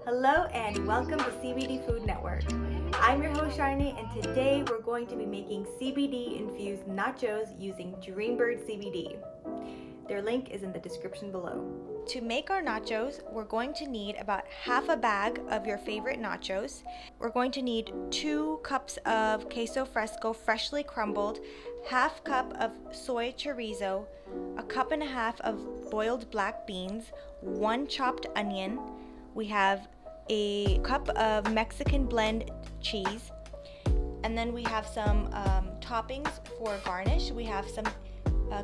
Hello and welcome to CBD Food Network. I'm your host Sharne, and today we're going to be making CBD infused nachos using Dreambird CBD. Their link is in the description below. To make our nachos, we're going to need about half a bag of your favorite nachos. We're going to need 2 cups of Queso Fresco freshly crumbled, half cup of soy chorizo, a cup and a half of boiled black beans, 1 chopped onion. We have a cup of Mexican blend cheese, and then we have some toppings for garnish. We have some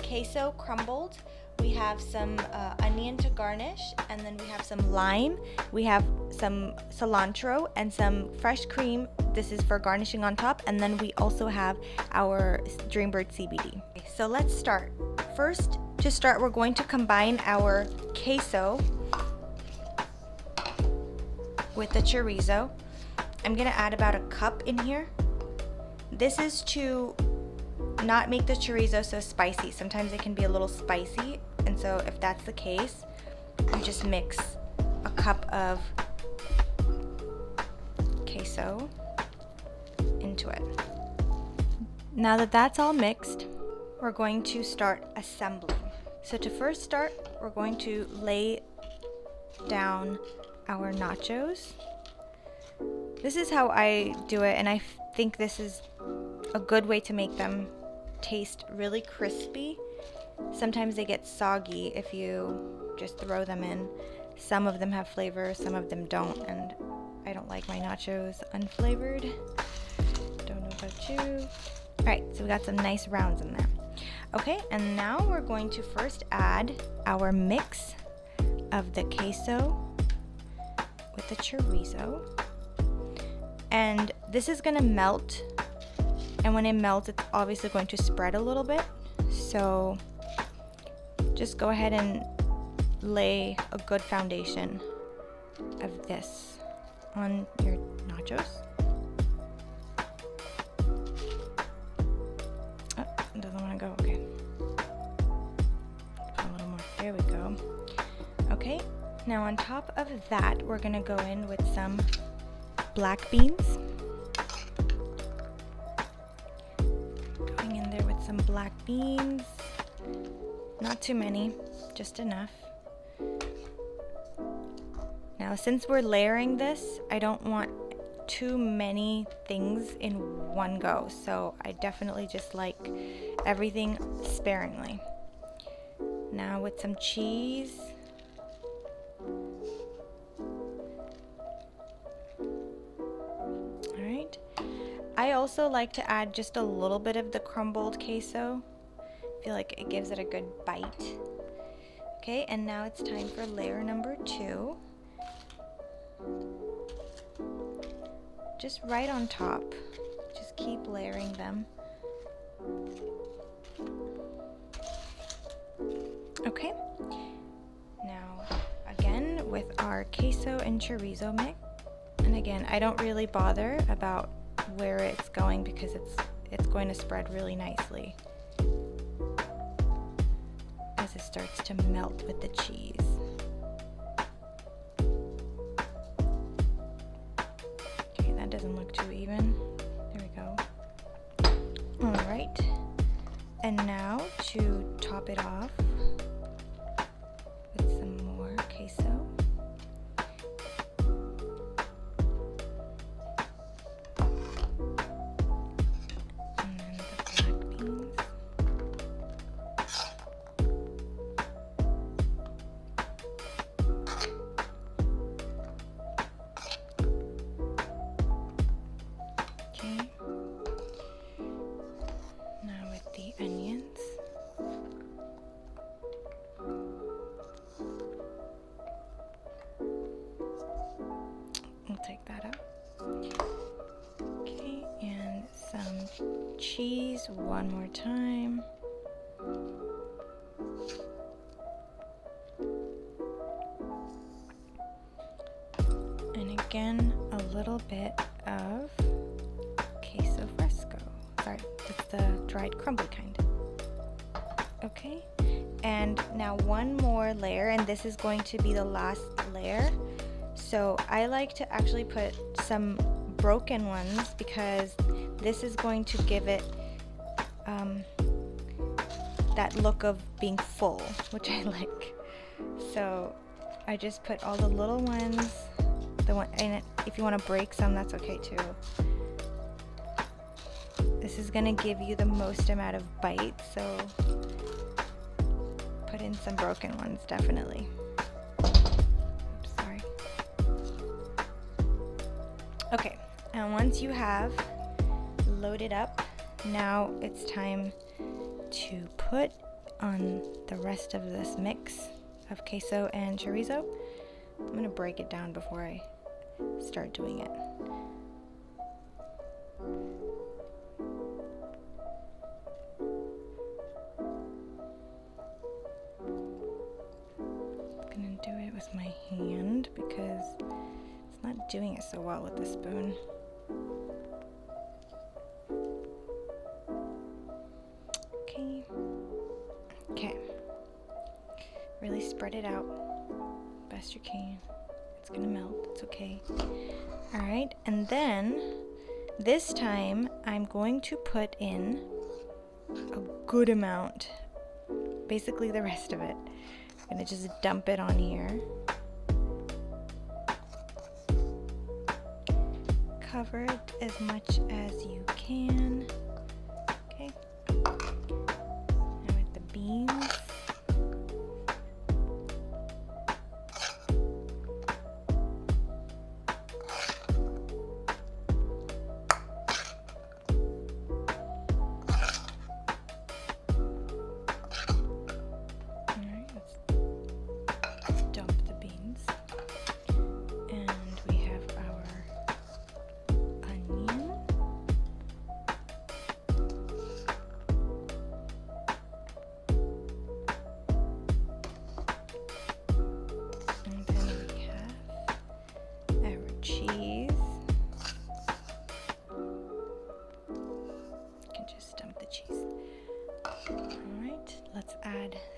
queso crumbled, we have some onion to garnish, and then we have some lime, we have some cilantro and some fresh cream. This is for garnishing on top, and then we also have our Dreambird CBD. So let's start. First, to start, we're going to combine our queso with the chorizo. I'm gonna add about a cup in here. This is to not make the chorizo so spicy. Sometimes it can be a little spicy, and so if that's the case, you just mix a cup of queso into it. Now that that's all mixed, we're going to start assembling. So to first start, we're going to lay down our nachos. This is how I do it, and I think this is a good way to make them taste really crispy. Sometimes they get soggy if you just throw them in. Some of them have flavor, some of them don't, and I don't like my nachos unflavored. Don't know about you. Alright, so we got some nice rounds in there. Okay, and now we're going to first add our mix of the queso with the chorizo, and this is gonna melt, and when it melts it's obviously going to spread a little bit, so just go ahead and lay a good foundation of this on your nachos. Oh, it doesn't want to go. Okay, put a little more. There we go. Okay, now on top of that, we're gonna go in with some black beans. Going in there with some black beans. Not too many, just enough. Now, since we're layering this, I don't want too many things in one go, so I definitely just like everything sparingly. Now with some cheese. I also like to add just a little bit of the crumbled queso. I feel like it gives it a good bite. Okay, and now it's time for layer number 2. Just right on top. Just keep layering them. Okay, now again with our queso and chorizo mix. And again, I don't really bother about where it's going because it's going to spread really nicely as it starts to melt with the cheese. Okay, that doesn't look too even. There we go. Alright, and now to top it off with some more queso. Onions. We'll take that out. Okay, and some cheese one more time. And again, a little bit of Queso Fresco. Sorry, it's the dried crumbled kind. Okay, and now one more layer, and this is going to be the last layer. So I like to actually put some broken ones because this is going to give it that look of being full, which I like. So I just put all the little ones, and if you want to break some, that's okay too. This is gonna give you the most amount of bite, so put in some broken ones, definitely. Oops, sorry. Okay, and once you have loaded up, now it's time to put on the rest of this mix of queso and chorizo. I'm gonna break it down before I start doing it. I'm gonna do it with my hand because it's not doing it so well with the spoon. Okay, really spread it out best you can. It's gonna melt, it's okay. All right, and then this time I'm going to put in a good amount, basically the rest of it. I'm gonna just dump it on here. Cover it as much as you can. Okay. Now with the beans.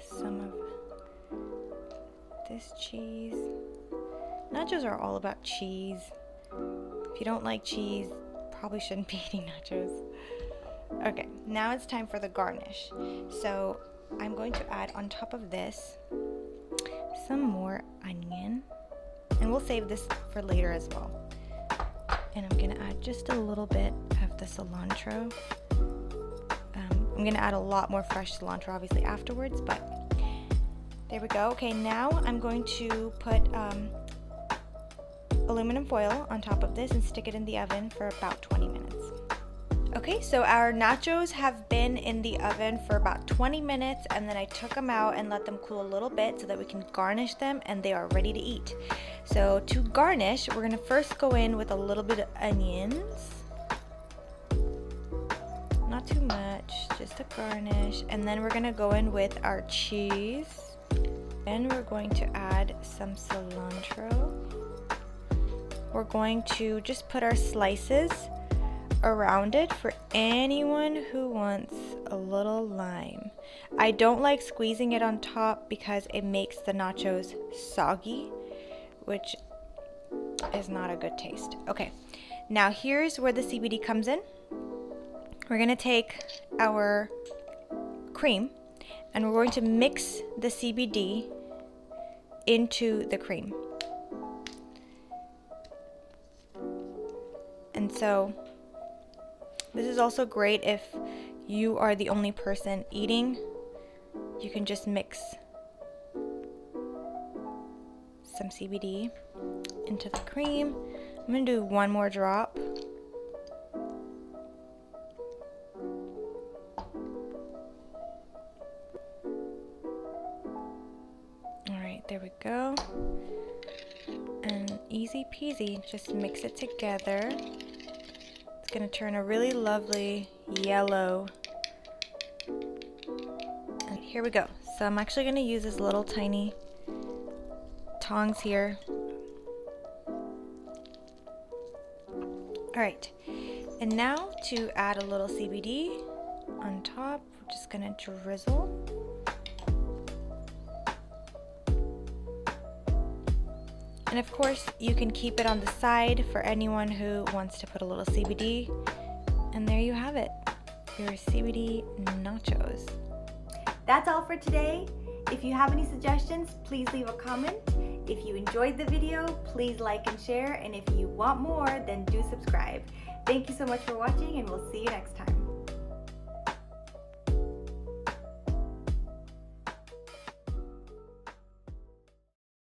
Some of this cheese. Nachos are all about cheese. If you don't like cheese, probably shouldn't be eating nachos. Okay, now it's time for the garnish. So I'm going to add on top of this some more onion, and we'll save this for later as well. And I'm gonna add just a little bit of the cilantro. I'm gonna add a lot more fresh cilantro obviously afterwards, but there we go. Okay, now I'm going to put aluminum foil on top of this and stick it in the oven for about 20 minutes. Okay, so our nachos have been in the oven for about 20 minutes, and then I took them out and let them cool a little bit so that we can garnish them, and they are ready to eat. So to garnish, we're gonna first go in with a little bit of onions. Not too much, just a garnish. And then we're gonna go in with our cheese. Then we're going to add some cilantro. We're going to just put our slices around it for anyone who wants a little lime. I don't like squeezing it on top because it makes the nachos soggy, which is not a good taste. Okay, now here's where the CBD comes in. We're gonna take our cream and we're going to mix the CBD into the cream. And so this is also great if you are the only person eating. You can just mix some CBD into the cream. I'm gonna do one more drop. There we go. And easy peasy, just mix it together. It's gonna turn a really lovely yellow. And here we go. So I'm actually gonna use this little tiny tongs here. All right, and now to add a little CBD on top, we're just gonna drizzle. And of course, you can keep it on the side for anyone who wants to put a little CBD. And there you have it, your CBD nachos. That's all for today. If you have any suggestions, please leave a comment. If you enjoyed the video, please like and share. And if you want more, then do subscribe. Thank you so much for watching, and we'll see you next time.